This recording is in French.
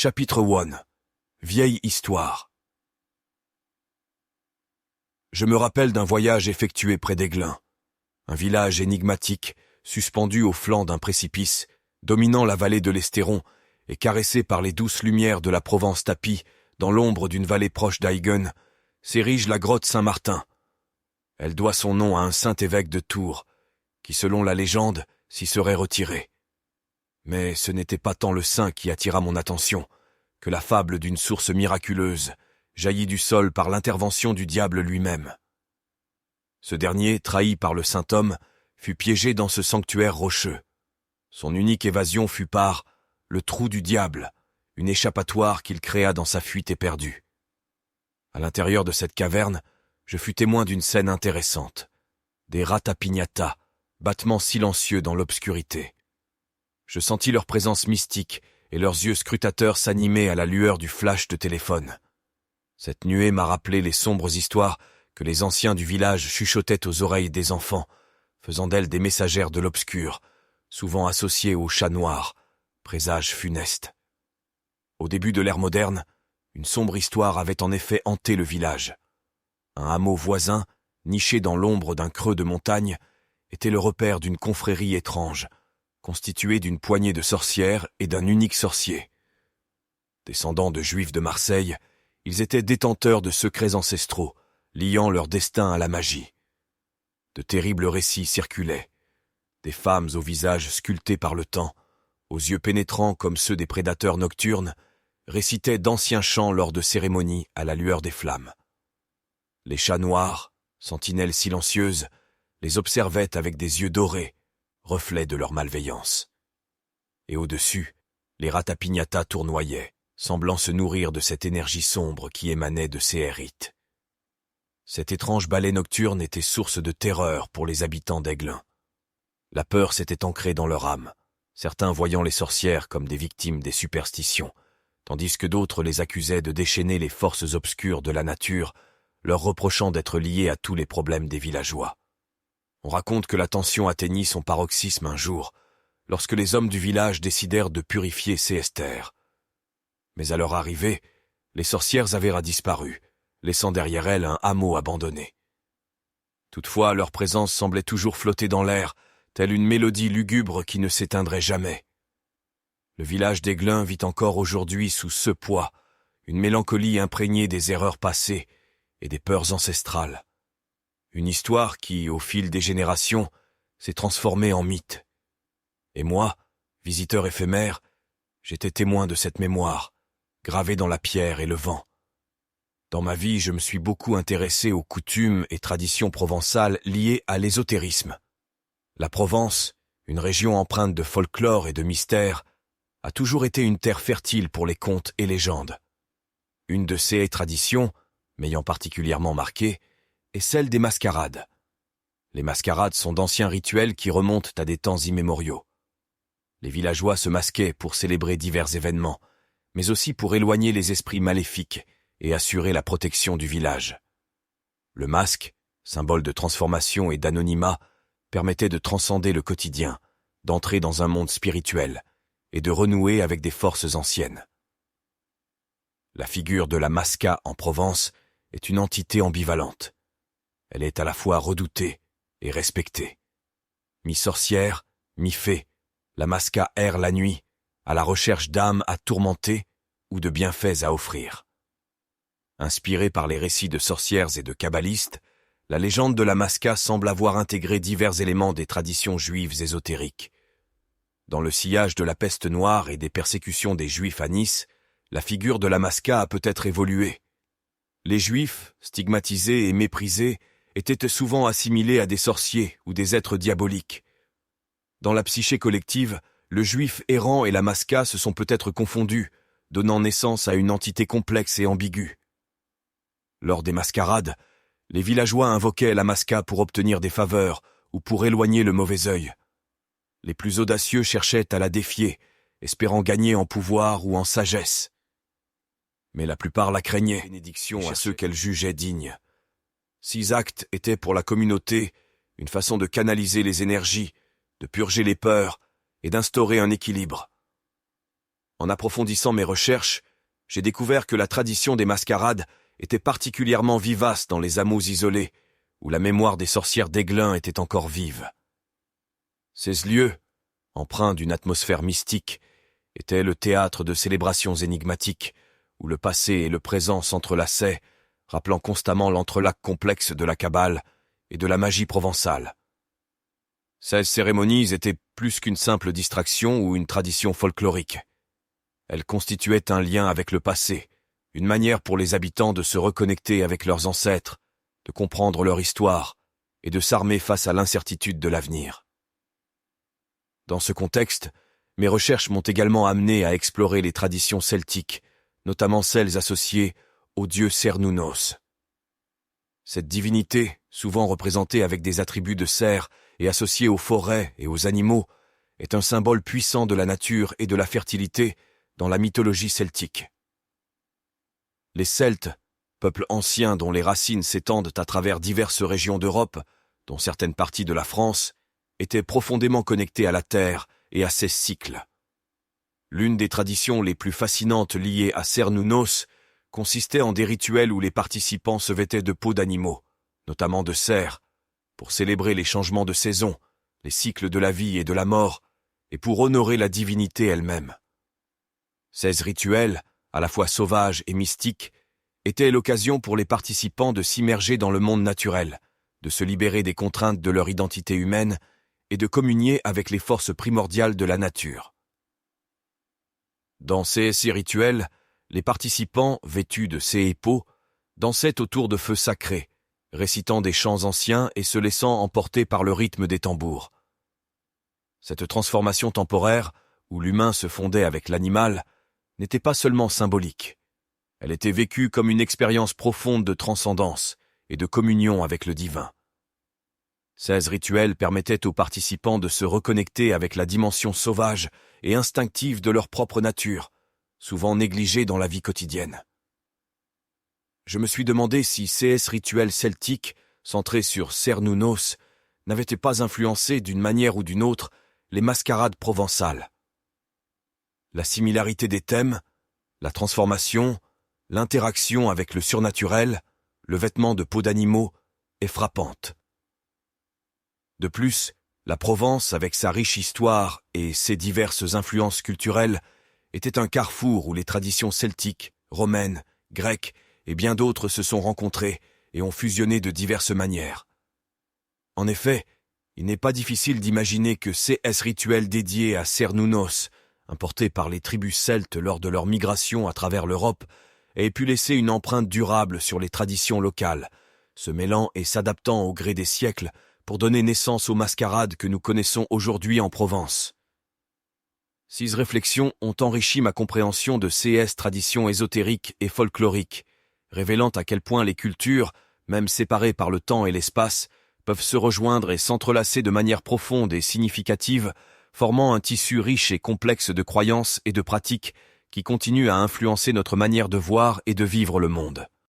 Chapitre 1. Vieille histoire. Je me rappelle d'un voyage effectué près d'Aiglun. Un village énigmatique, suspendu au flanc d'un précipice, dominant la vallée de l'Estéron et caressé par les douces lumières de la Provence-Tapie, dans l'ombre d'une vallée proche d'Aiguen, s'érige la grotte Saint-Martin. Elle doit son nom à un saint évêque de Tours, qui, selon la légende, s'y serait retiré. Mais ce n'était pas tant le saint qui attira mon attention, que la fable d'une source miraculeuse, jaillie du sol par l'intervention du diable lui-même. Ce dernier, trahi par le saint homme, fut piégé dans ce sanctuaire rocheux. Son unique évasion fut par le trou du diable, une échappatoire qu'il créa dans sa fuite éperdue. À l'intérieur de cette caverne, je fus témoin d'une scène intéressante. Des ratapignata, battements silencieux dans l'obscurité. Je sentis leur présence mystique et leurs yeux scrutateurs s'animer à la lueur du flash de téléphone. Cette nuée m'a rappelé les sombres histoires que les anciens du village chuchotaient aux oreilles des enfants, faisant d'elles des messagères de l'obscur, souvent associées au chat noir, présage funeste. Au début de l'ère moderne, une sombre histoire avait en effet hanté le village. Un hameau voisin, niché dans l'ombre d'un creux de montagne, était le repère d'une confrérie étrange, constituée d'une poignée de sorcières et d'un unique sorcier. Descendants de juifs de Marseille, ils étaient détenteurs de secrets ancestraux, liant leur destin à la magie. De terribles récits circulaient. Des femmes au visage sculpté par le temps, aux yeux pénétrants comme ceux des prédateurs nocturnes, récitaient d'anciens chants lors de cérémonies à la lueur des flammes. Les chats noirs, sentinelles silencieuses, les observaient avec des yeux dorés, reflet de leur malveillance. Et au-dessus, les ratapignata tournoyaient, semblant se nourrir de cette énergie sombre qui émanait de cesérites. Cet étrange ballet nocturne était source de terreur pour les habitants d'Aiglun. La peur s'était ancrée dans leur âme, certains voyant les sorcières comme des victimes des superstitions, tandis que d'autres les accusaient de déchaîner les forces obscures de la nature, leur reprochant d'être liées à tous les problèmes des villageois. On raconte que la tension atteignit son paroxysme un jour, lorsque les hommes du village décidèrent de purifier Célestère. Mais à leur arrivée, les sorcières avaient disparu, laissant derrière elles un hameau abandonné. Toutefois, leur présence semblait toujours flotter dans l'air, telle une mélodie lugubre qui ne s'éteindrait jamais. Le village d'Aiglun vit encore aujourd'hui sous ce poids, une mélancolie imprégnée des erreurs passées et des peurs ancestrales. Une histoire qui, au fil des générations, s'est transformée en mythe. Et moi, visiteur éphémère, j'étais témoin de cette mémoire, gravée dans la pierre et le vent. Dans ma vie, je me suis beaucoup intéressé aux coutumes et traditions provençales liées à l'ésotérisme. La Provence, une région empreinte de folklore et de mystère, a toujours été une terre fertile pour les contes et légendes. Une de ces traditions, m'ayant particulièrement marqué, est celle des mascarades. Les mascarades sont d'anciens rituels qui remontent à des temps immémoriaux. Les villageois se masquaient pour célébrer divers événements, mais aussi pour éloigner les esprits maléfiques et assurer la protection du village. Le masque, symbole de transformation et d'anonymat, permettait de transcender le quotidien, d'entrer dans un monde spirituel et de renouer avec des forces anciennes. La figure de la masca en Provence est une entité ambivalente. Elle est à la fois redoutée et respectée. Mi-sorcière, mi-fée, la masca erre la nuit, à la recherche d'âmes à tourmenter ou de bienfaits à offrir. Inspirée par les récits de sorcières et de kabbalistes, la légende de la masca semble avoir intégré divers éléments des traditions juives ésotériques. Dans le sillage de la peste noire et des persécutions des Juifs à Nice, la figure de la masca a peut-être évolué. Les Juifs, stigmatisés et méprisés, étaient souvent assimilés à des sorciers ou des êtres diaboliques. Dans la psyché collective, le Juif errant et la masca se sont peut-être confondus, donnant naissance à une entité complexe et ambiguë. Lors des mascarades, les villageois invoquaient la masca pour obtenir des faveurs ou pour éloigner le mauvais œil. Les plus audacieux cherchaient à la défier, espérant gagner en pouvoir ou en sagesse. Mais la plupart la craignaient, bénédiction à ceux qu'elle jugeait dignes. 6 actes étaient pour la communauté une façon de canaliser les énergies, de purger les peurs et d'instaurer un équilibre. En approfondissant mes recherches, j'ai découvert que la tradition des mascarades était particulièrement vivace dans les hameaux isolés, où la mémoire des sorcières d'Aiglun était encore vive. Ces lieux, empreints d'une atmosphère mystique, étaient le théâtre de célébrations énigmatiques, où le passé et le présent s'entrelaçaient, rappelant constamment l'entrelac complexe de la Kabbale et de la magie provençale. Ces cérémonies étaient plus qu'une simple distraction ou une tradition folklorique. Elles constituaient un lien avec le passé, une manière pour les habitants de se reconnecter avec leurs ancêtres, de comprendre leur histoire et de s'armer face à l'incertitude de l'avenir. Dans ce contexte, mes recherches m'ont également amené à explorer les traditions celtiques, notamment celles associées au dieu Cernunnos. Cette divinité, souvent représentée avec des attributs de cerf et associée aux forêts et aux animaux, est un symbole puissant de la nature et de la fertilité dans la mythologie celtique. Les Celtes, peuple ancien dont les racines s'étendent à travers diverses régions d'Europe, dont certaines parties de la France, étaient profondément connectés à la terre et à ses cycles. L'une des traditions les plus fascinantes liées à Cernunnos consistait en des rituels où les participants se vêtaient de peaux d'animaux, notamment de cerfs, pour célébrer les changements de saison, les cycles de la vie et de la mort, et pour honorer la divinité elle-même. Ces rituels, à la fois sauvages et mystiques, étaient l'occasion pour les participants de s'immerger dans le monde naturel, de se libérer des contraintes de leur identité humaine et de communier avec les forces primordiales de la nature. Dans ces rituels, les participants, vêtus de ces épaux, dansaient autour de feux sacrés, récitant des chants anciens et se laissant emporter par le rythme des tambours. Cette transformation temporaire, où l'humain se fondait avec l'animal, n'était pas seulement symbolique. Elle était vécue comme une expérience profonde de transcendance et de communion avec le divin. Ces rituels permettaient aux participants de se reconnecter avec la dimension sauvage et instinctive de leur propre nature, souvent négligée dans la vie quotidienne. Je me suis demandé si ces rituels celtiques, centrés sur Cernunnos, n'avaient pas influencé d'une manière ou d'une autre les mascarades provençales. La similarité des thèmes, la transformation, l'interaction avec le surnaturel, le vêtement de peau d'animaux, est frappante. De plus, la Provence, avec sa riche histoire et ses diverses influences culturelles, était un carrefour où les traditions celtiques, romaines, grecques et bien d'autres se sont rencontrées et ont fusionné de diverses manières. En effet, il n'est pas difficile d'imaginer que ces rituels dédiés à Cernunnos, importés par les tribus celtes lors de leur migration à travers l'Europe, aient pu laisser une empreinte durable sur les traditions locales, se mêlant et s'adaptant au gré des siècles pour donner naissance aux mascarades que nous connaissons aujourd'hui en Provence. Ces réflexions ont enrichi ma compréhension de ces traditions ésotériques et folkloriques, révélant à quel point les cultures, même séparées par le temps et l'espace, peuvent se rejoindre et s'entrelacer de manière profonde et significative, formant un tissu riche et complexe de croyances et de pratiques qui continuent à influencer notre manière de voir et de vivre le monde.